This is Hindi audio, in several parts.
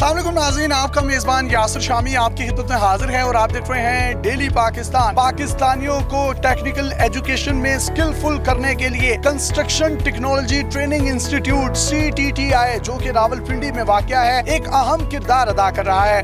अस्सलाम वालेकुम नाज़रीन, आपका मेजबान यासिर शामी आपकी खिदमत में हाजिर है और आप देख रहे हैं डेली पाकिस्तान। पाकिस्तानियों को टेक्निकल एजुकेशन में स्किलफुल करने के लिए construction technology training institute CTTI जो कि रावलपिंडी में वाक़या है, एक अहम किरदार अदा कर रहा है।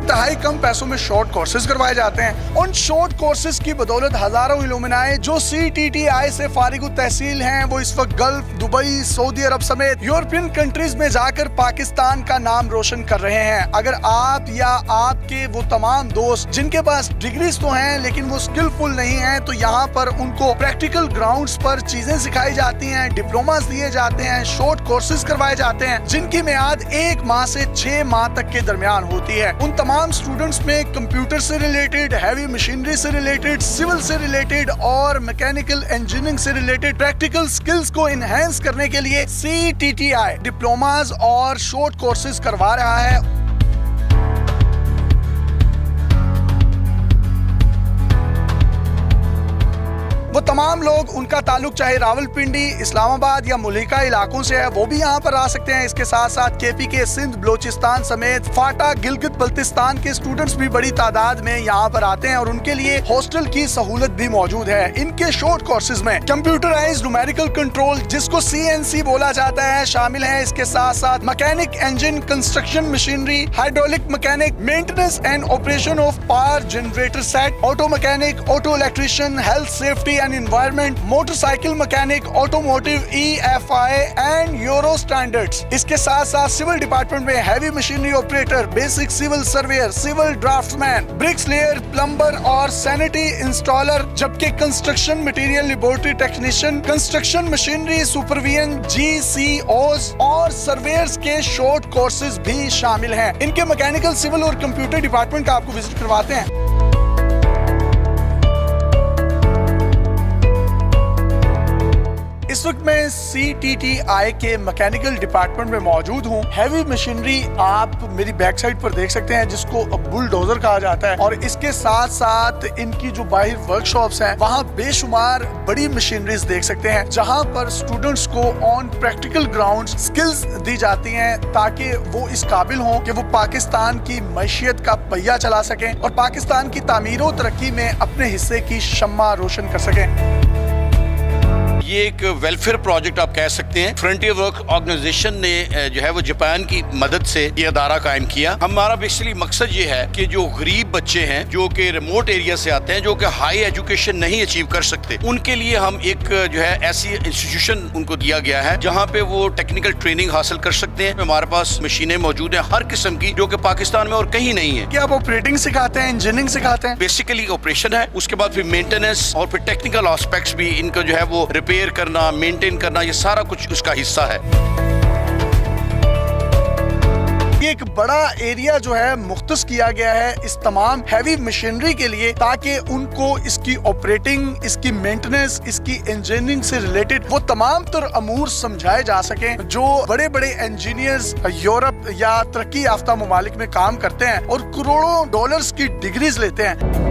इंतहाई कम पैसों में शॉर्ट कोर्सेज करवाए जाते हैं। उन शॉर्ट कोर्सेज की बदौलत हजारों इल्लुमिनाए जो CTTI से फारिग तहसील हैं, वो इस वक्त गल्फ, दुबई, सऊदी अरब समेत यूरोपियन कंट्रीज में जाकर पाकिस्तान का नाम रोशन कर रहे हैं। अगर आप या आपके वो तमाम दोस्त जिनके पास डिग्रीज तो हैं लेकिन वो स्किलफुल नहीं हैं, तो यहाँ पर उनको प्रैक्टिकल ग्राउंड्स पर चीजें सिखाई जाती हैं, डिप्लोमास दिए जाते हैं, शॉर्ट कोर्सेज करवाए जाते हैं जिनकी मियाद 1 माह से 6 माह तक के दरमियान होती है। उन तमाम स्टूडेंट्स में कंप्यूटर से रिलेटेड, हैवी मशीनरी से रिलेटेड, सिविल से रिलेटेड और मैकेनिकल इंजीनियरिंग से रिलेटेड प्रैक्टिकल स्किल्स को इनहेंस करने के लिए CTTI डिप्लोमास और शॉर्ट कोर्सेज करवा रहा है। वो तमाम लोग, उनका ताल्लुक चाहे रावलपिंडी, इस्लामाबाद या मुल्हिका इलाकों से है, वो भी यहाँ पर आ सकते हैं। इसके साथ साथ KPK सिंध, बलोचिस्तान समेत फाटा, गिलगित बल्तिस्तान के स्टूडेंट्स भी बड़ी तादाद में यहाँ पर आते हैं और उनके लिए हॉस्टल की सहूलत भी मौजूद है। इनके शॉर्ट कोर्सेज में कंप्यूटराइज्ड न्यूमेरिकल कंट्रोल जिसको CNC बोला जाता है शामिल है। इसके साथ साथ mechanic engine, construction machinery, hydraulic mechanic, maintenance and operation of power generator set, auto mechanic, auto electrician, health safety and environment, motorcycle mechanic, automotive EFI and euro standards. इसके साथ साथ सिविल डिपार्टमेंट में heavy machinery operator, basic civil surveyor, civil draftman, bricks layer, plumber और सैनिटरी इंस्टॉलर, जबकि construction material laboratory technician, construction machinery supervision, GCOs और सर्वेयर्स के शॉर्ट कोर्सेज भी शामिल हैं। इनके मैकेनिकल, सिविल और कंप्यूटर डिपार्टमेंट का आपको विजिट करवाते हैं। इस वक्त मैं CTTI के मैकेनिकल डिपार्टमेंट में मौजूद हूँ। हैवी मशीनरी आप मेरी बैक साइड पर देख सकते हैं जिसको बुलडोजर कहा जाता है, और इसके साथ साथ इनकी जो बाहर वर्कशॉप्स हैं वहाँ बेशुमार बड़ी मशीनरीज देख सकते हैं जहाँ पर स्टूडेंट्स को ऑन प्रैक्टिकल ग्राउंड स्किल्स दी जाती हैं ताकि वो इस काबिल हों कि वो पाकिस्तान की मैशियत का पहिया चला सकें और पाकिस्तान की तामीर और तरक्की में अपने हिस्से की शम्मा रोशन कर सकें। ये एक वेलफेयर प्रोजेक्ट आप कह सकते हैं। फ्रंटियर वर्क ऑर्गेनाइजेशन ने जो है वो जापान की मदद से ये अदारा कायम किया। हमारा बेसिकली मकसद ये है कि जो गरीब बच्चे हैं जो कि रिमोट एरिया से आते हैं, जो कि हाई एजुकेशन नहीं अचीव कर सकते, उनके लिए हम एक जो है ऐसी इंस्टीट्यूशन उनको दिया गया है जहाँ पे वो टेक्निकल ट्रेनिंग हासिल कर सकते हैं। हमारे पास मशीनें मौजूद हैं हर किस्म की जो कि पाकिस्तान में और कहीं नहीं है। क्या आप ऑपरेटिंग सिखाते हैं, इंजीनियरिंग सिखाते हैं? बेसिकली ऑपरेशन है, उसके बाद फिर मेंटेनेंस और फिर टेक्निकल एस्पेक्ट्स भी इनका जो है वो रिपेयर करना, मेंटेन करना, ये सारा कुछ उसका हिस्सा है। ये एक बड़ा एरिया जो है मुख्तस किया गया है इस तमाम हैवी मशीनरी के लिए ताकि उनको इसकी ऑपरेटिंग, इसकी मेंटेनेंस, इसकी इंजीनियरिंग से रिलेटेड वो तमाम तर अमूर समझाए जा सकें जो बड़े बड़े इंजीनियर्स यूरोप या तरक्की याफ्ता ममालिक में काम करते हैं और करोड़ों डॉलर्स की डिग्रीज लेते हैं।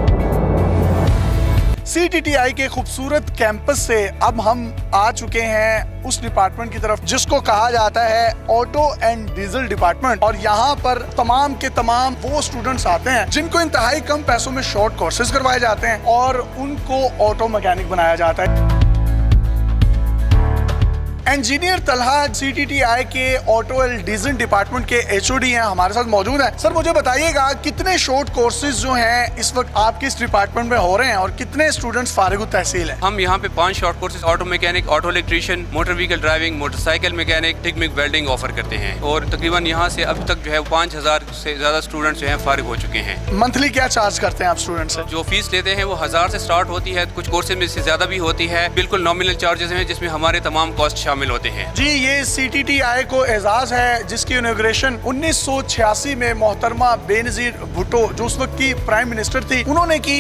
CTTI के खूबसूरत कैंपस से अब हम आ चुके हैं उस डिपार्टमेंट की तरफ जिसको कहा जाता है ऑटो एंड डीजल डिपार्टमेंट, और यहाँ पर तमाम के तमाम वो स्टूडेंट्स आते हैं जिनको इंतहाई कम पैसों में शॉर्ट कोर्सेज करवाए जाते हैं और उनको ऑटो मैकेनिक बनाया जाता है। इंजीनियर तलहा CTTI के ऑटो एंड डीजल डिपार्टमेंट के HOD हैं, हमारे साथ मौजूद हैं। सर मुझे बताइएगा कितने शॉर्ट कोर्सेज जो हैं इस वक्त आपके इस डिपार्टमेंट में हो रहे हैं और कितने स्टूडेंट्स फारिग तहसील हैं? हम यहाँ पे 5 short courses auto mechanic, auto electrician, motor vehicle driving, motorcycle mechanic, TIG MIG welding offer करते हैं और तकरीबन यहाँ से अब तक जो है 5000 से ज्यादा स्टूडेंट्स जो है फारिग हो चुके हैं। मंथली क्या चार्ज करते हैं आप स्टूडेंट से? जो फीस लेते हैं वो 1000 से स्टार्ट होती है, कुछ कोर्सेज में इससे ज्यादा भी होती है। बिल्कुल नॉमिनल चार्जेस हैं जिसमें हमारे तमाम कॉस्ट शामिल होते हैं। जी, ये CTTI को एजाज है जिसकी इनॉग्रेशन 1986 में मोहतरमा बेनजीर भुट्टो जो उस वक्त की प्राइम मिनिस्टर थी उन्होंने की।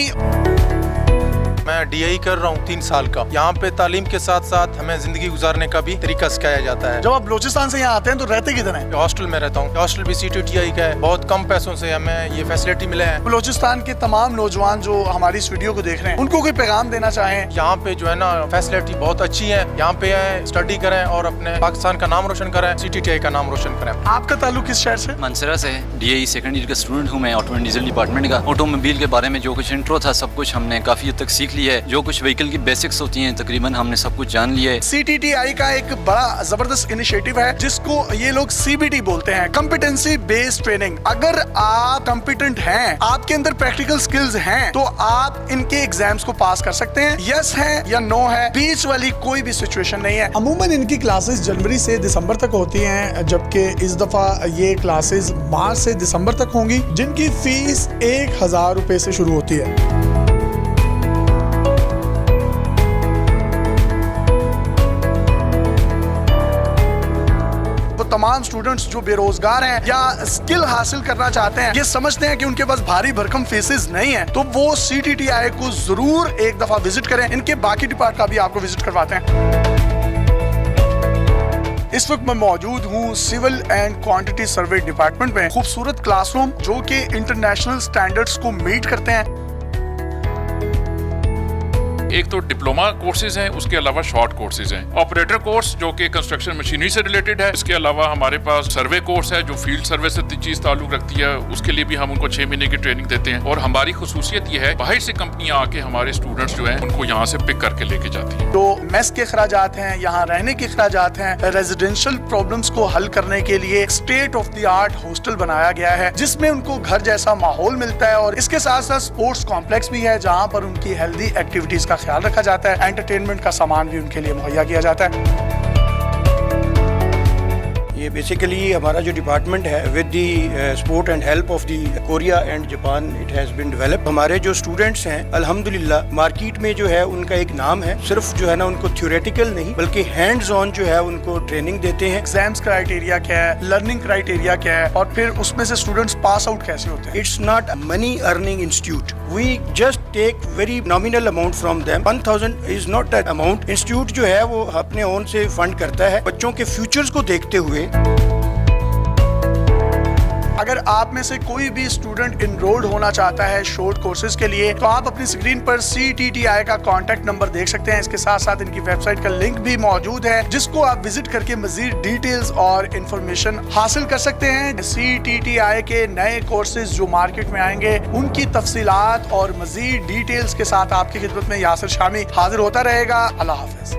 मैं DI कर रहा हूँ 3 साल का। यहाँ पे तालीम के साथ साथ हमें जिंदगी गुजारने का भी तरीका सिखाया जाता है। जब आप बलूचिस्तान से यहाँ आते हैं तो रहते किधर हैं? हॉस्टल में रहता हूँ। हॉस्टल भी CTTI का है। बहुत कम पैसों से हमें ये फैसिलिटी मिले हैं। बलूचिस्तान के तमाम नौजवान जो हमारी इस वीडियो को देख रहे हैं उनको कोई पैगाम देना चाहें? यहाँ पे जो है ना फैसिलिटी बहुत अच्छी है। यहाँ पे स्टडी करें और अपने पाकिस्तान का नाम रोशन करें, CTTI का नाम रोशन करें। आपका ताल्लुक किस शहर से? मंसरा से। DI सेकंड ईयर का स्टूडेंट हूँ मैं, ऑटोमोबाइल डीजल डिपार्टमेंट का। ऑटोमोबाइल के बारे में जो कुछ इंट्रो था सब कुछ हमने काफी हद तक सीख लिया है। जो कुछ व्हीकल की बेसिक्स होती हैं तकरीबन हमने सब कुछ जान लिया है। CTTI का एक बड़ा जबरदस्त इनिशिएटिव है जिसको ये लोग CBT बोलते हैं, कॉम्पिटेंसी बेस्ड ट्रेनिंग। अगर आप कॉम्पिटेंट हैं, आपके अंदर प्रैक्टिकल स्किल्स हैं, तो आप इनके एग्जाम्स को पास कर सकते हैं। यस है या नो है, बीच वाली कोई भी सिचुएशन नहीं है। अमूमन इनकी क्लासेस जनवरी से दिसंबर तक होती हैं, जबकि इस दफा ये क्लासेस मार्च से दिसंबर तक होंगी, जिनकी फीस 1000 रुपए से शुरू होती है। तमाम स्टूडेंट्स जो बेरोजगार हैं या स्किल हासिल करना चाहते हैं, ये समझते हैं कि उनके पास भारी भरकम फीसेस नहीं है, तो वो CTTI को जरूर एक दफा विजिट करें। इनके बाकी डिपार्ट का भी आपको विजिट करवाते हैं। इस वक्त मैं मौजूद हूँ civil and quantity survey department में। खूबसूरत क्लासरूम जो कि इंटरनेशनल स्टैंडर्ड्स को मीट करते हैं। एक तो डिप्लोमा कोर्सेज हैं, उसके अलावा शॉर्ट कोर्सेज हैं। ऑपरेटर कोर्स जो कि कंस्ट्रक्शन मशीनरी से रिलेटेड है। इसके अलावा हमारे पास सर्वे कोर्स है जो फील्ड सर्वे से चीज ताल्लुक रखती है, उसके लिए भी हम उनको 6 महीने की ट्रेनिंग देते हैं। और हमारी खुसूसियत ये है बाहर से कंपनियां आके हमारे स्टूडेंट्स जो हैं उनको यहाँ से पिक करके लेके जाती हैं। तो मेस के खराजात हैं, यहाँ रहने के खराजात हैं, रेजिडेंशियल प्रॉब्लम्स को हल करने के लिए state of the art hostel बनाया गया है जिसमें उनको घर जैसा माहौल मिलता है। और इसके साथ साथ स्पोर्ट्स कॉम्प्लेक्स भी है जहाँ पर उनकी हेल्दी एक्टिविटीज का ख्याल रखा जाता है। एंटरटेनमेंट का सामान भी उनके लिए मुहैया किया जाता है। ये बेसिकली हमारा जो डिपार्टमेंट है with the support and help of the Korea and Japan it has been developed. हमारे जो स्टूडेंट्स हैं अल्हम्दुलिल्लाह मार्केट में जो है उनका एक नाम है। सिर्फ जो है ना उनको थ्योरेटिकल नहीं बल्कि हैंड्स ऑन जो है उनको ट्रेनिंग देते हैं। एग्जाम्स क्राइटेरिया क्या है, लर्निंग क्राइटेरिया क्या है और फिर उसमें से स्टूडेंट्स पास आउट कैसे होते हैं। It's not money earning institute, we just take very nominal amount from them. 1000 is not that amount. Institute जो है वो अपने ओन से फंड करता है बच्चों के फ्यूचर्स को देखते हुए। अगर आप में से कोई भी स्टूडेंट इनरोल्ड होना चाहता है शॉर्ट कोर्सेज के लिए तो आप अपनी स्क्रीन पर CTTI का कॉन्टैक्ट नंबर देख सकते हैं। इसके साथ साथ इनकी वेबसाइट का लिंक भी मौजूद है जिसको आप विजिट करके मजीद डिटेल्स और इंफॉर्मेशन हासिल कर सकते हैं। CTTI के नए कोर्सेज जो मार्केट में आएंगे उनकी तफसीलात और मजीद डिटेल्स के साथ आपकी खिदमत में यासिर शामी हाजिर होता रहेगा। अल्लाह हाफिज।